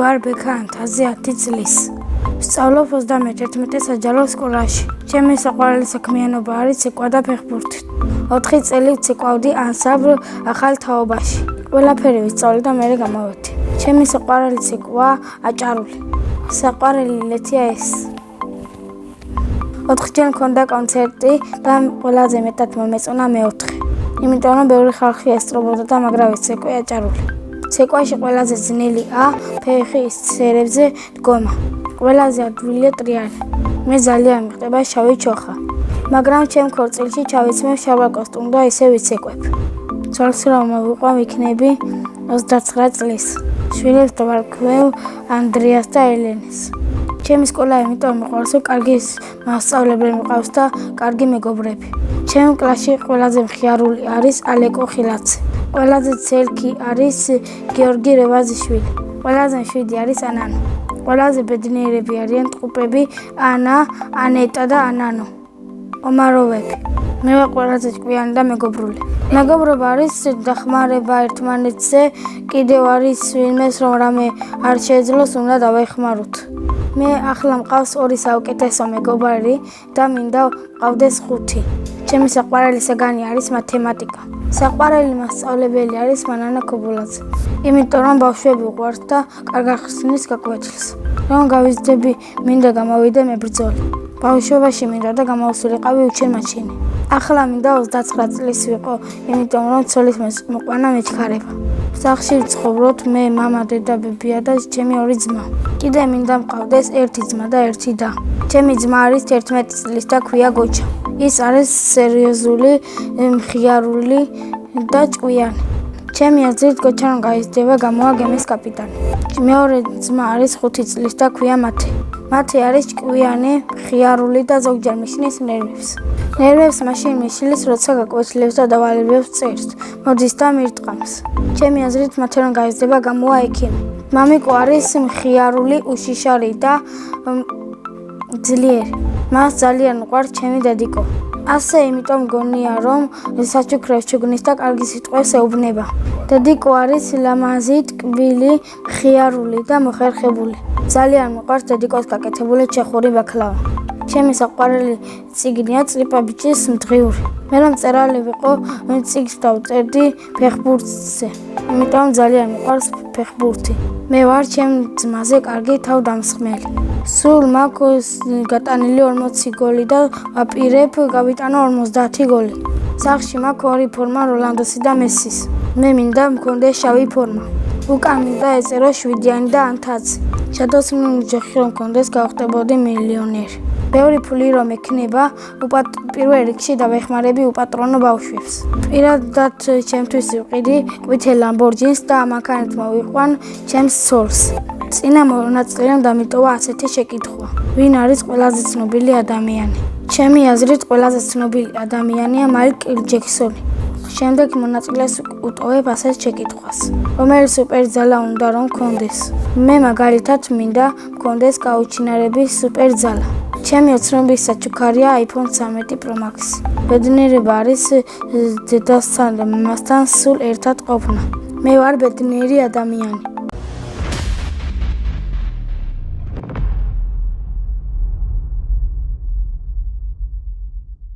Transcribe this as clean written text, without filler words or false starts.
ვარ ბექანთაზე 10 წლის. ვსწავლობ 11 საჯარო სკოლაში. ჩემი საყვარელი საქმიანობა არის ცეკვა და ფეხბურთი. 4 წელი ცეკვავდი ანსამბლ ახალ თაობაში. ყველაფერი ვისწავლე და მერე გამოვედი. ჩემი საყვარელი ცეკვაა აჭარული. საყვარელი ლეთია ეს. 4-ჯერ მქონდა კონცერტი და ყველაზე მეტად მომეწონა მეოთხე. იმიტომ რომ ბევრი ხალხი ესწრებოდა და მაგრამ ეს ცეკვი აჭარული. ცეკვაში ყველაზე ძნელია ფეხის სერებზე დგომა. ყველაზე ადვილია ტრიალი. მე ძალიან მიხდება შავი ჩოხა. მაგრამ ჩემ ქორწილში ჩავიცმევ შავ კოსტუმს და ისე ვიცეკვებ. ცოლს რომ მოვიყვან ვიქნები 29 წლის. შვილებს დავარქვევ ანდრიას და ელენეს. ჩემი სკოლა იმიტომ მიყვარს, რომ კარგი მასწავლებლები მყავს და კარგი მეგობრები. ჩემ კლასში ყველაზე მხიარული არის ალეკო ხილაძე. ყველაზე ცელქი არის გიორგი რევაზიშვილი. ყველაზე მშვიდი არის ანანო. ყველაზე ბედნიერები არიან ტყუპები ანა, ანეტა და ანანო. ომაროვები. მე ვარ ყველაზე ჭკვიანი და მეგობრული. მეგობრობა არის დახმარება ერთმანეთზე, კიდევ არის ვინმეს რომ რამე არ შეეძლოს, უნდა დავეხმაროთ. მე ახლა მყავს 2 საუკეთესო მეგობარი და მინდა მყავდეს 5. ჩემი საყვარელი საგანი არის მათემატიკა. საყვარელი მასწავლებელი არის მანანა ქობულაძე. იმიტომ რომ ბავშვები უყვართ და კარგად ხსნის გაკვეთილს. რომ გავიზრდები, მინდა გამოვიდე მებრძოლი. ბავშვობაში მინდა და გამოვსულიყავი უჩინმაჩინი. ახლა მინდა 29 წლის ვიყო, იმიტომ რომ ცოლის მოყვანა მეჩქარება. სახლში ვცხოვრობ მე, მამა, დედა, ბებია და ჩემი 2 ძმა. კიდე მინდა მყავდეს 1 ძმა და 1 და. ჩემი ძმა არის 11 წლის და ქვია გოჩა. ის არის სერიოზული, მხიარული და ჭკვიანი. ჩემი აზრით გოჩა რომ გაიზრდება, გამოვა გემის კაპიტანი. მეორე ძმა არის 5 წლის და ქვია მათე. მათე არის ჭკვიანი, მხიარული და ზოგჯერ მიშლის ნერვებს. ნერვებს მაშინ მიშლის, როცა გაკვეთილებს და დავალებებს წერს, მოდის და მირტყამს. ჩემი აზრით მათე რომ გაიზრდება, გამოვა ექიმი. მამიკო არის მხიარული, უშიშარი და ძლიერი. მას ძალიან უყვარს ჩემი დედიკო. ასე იმიტომ მგონია რომ საჩუქრებს ჩუგნის და კარგი სიტყვებს ეუბნება. დედიკო არის ლამაზი, ტკბილი, მხიარული და მოხერხებული. ძალიან მიყვარს დედიკოს გაკეთებული ჩეხური ბაკლავა. ჩემი საყვარელი წიგნია წლიპაბიჭის მდღიური. მე რომ მწერალი ვიყო, წიგნს დავწერდი ფეხბურთზე. იმიტომ ძალიან მიყვარს ფეხბურთი. მე ვარ ჩემ ძმაზე კარგი თავდამსხმელი. სულ მაქვს გატანილი 40 გოლი და ვაპირებ გავიტანო 50 გოლი. სახლში მაქვს 2 ფორმა როლანდოსი და მესის. მე მინდა მქონდეს შავი ფორმა. უკან მინდა ეწერო 7-იანი და ანთაძე. შადოსმული ოჯახი რომ მქონდეს, გავხდებოდი მილიონერი. ბევრი ფული რომ ექნება, პირველ რიგში დავეხმარები უპატრონო ბავშვებს. პირადად ჩემთვის ვიყიდი ყვითელ ლამბორჯინს და მანქანით მოვიყვან ჩემს ცოლს. წინა მონაწილემ დამიტოვა ასეთი შეკითხვა: ვინ არის ყველაზე ცნობილი ადამიანი? ჩემი აზრით ყველაზე ცნობილი ადამიანია მაიკლ ჯექსონი. შემდეგ მონაწილეს უტოვებ ასეთ შეკითხვას: რომელი სუპერძალა უნდა რომ მქონდეს? მე მაგალითად მინდა მქონდეს გაუჩინარების სუპერძალა. ჩემი ოცნობის საჩუქარია iPhone 13 Pro Max. ბედნიერება არის დედასთან და მამასთან სულ ერთად ყოფნა. მე ვარ ბედნიერი ადამიანი.